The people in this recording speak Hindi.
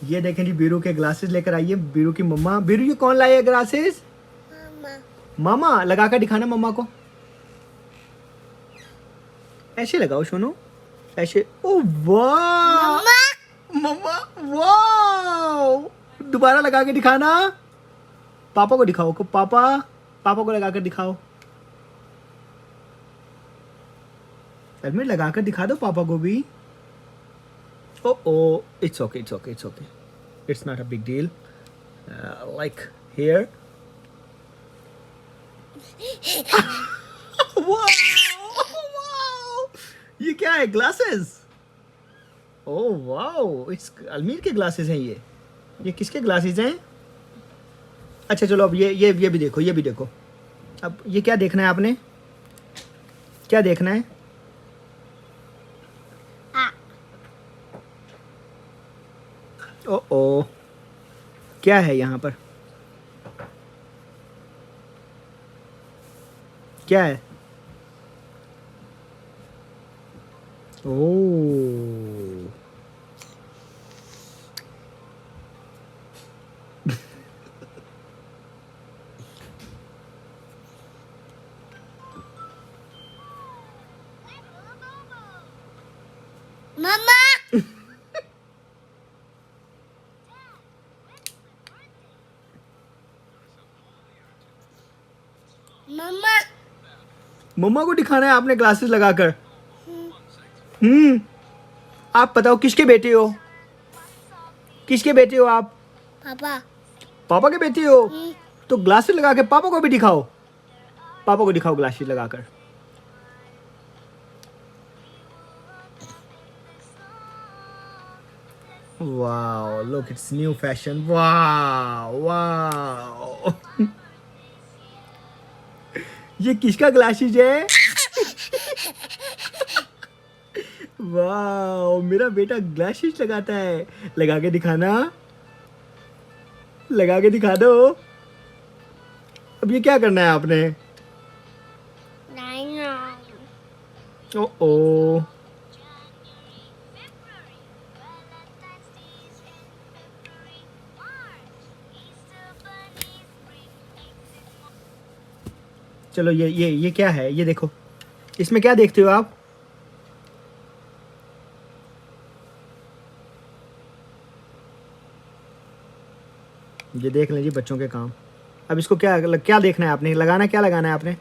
ये देखें जी, बीरू के ग्लासेस लेकर आई है बीरू की मम्मा। बीरू ये कौन लाए है ग्लासेस? मामा। लगा कर दिखाना मम्मा को। ऐसे लगाओ सोनू, ऐसे। ओ वाह मम्मा, वाह। दोबारा लगा के दिखाना। पापा को दिखाओ को, पापा, पापा को लगा कर दिखाओ। अल्मीर लगा कर दिखा दो पापा को भी। Oh oh, it's okay, it's okay, it's okay, it's not a big deal. Like here. ये क्या है? ग्लासेस? ओह वाओ, इट्स अल्मीर के ग्लासेस हैं ये। ये किसके ग्लासेस हैं? अच्छा चलो, अब ये भी देखो, ये भी देखो। अब ये क्या देखना है आपने? क्या देखना है? ओ ओ, क्या है यहाँ पर? क्या है? ओ मम्मा। मम्मा। मम्मा को दिखाना है आपने ग्लासेस लगाकर। आप बताओ किसके बेटे हो? किसके बेटे हो आप? पापा। पापा के बेटे हो? तो ग्लासेस लगा के पापा को भी दिखाओ। पापा को दिखाओ ग्लासेस लगाकर। Wow, look, it's new fashion. Wow wow. ये किसका ग्लासेस है? वाओ, मेरा बेटा ग्लासेस लगाता है। लगा के दिखाना। लगा के दिखा दो। अब ये क्या करना है आपने? ओ ओ, चलो ये क्या है? ये देखो, इसमें क्या देखते हो आप? ये देख लीजिए बच्चों के काम। अब इसको क्या क्या देखना है आपने? लगाना, क्या लगाना है आपने?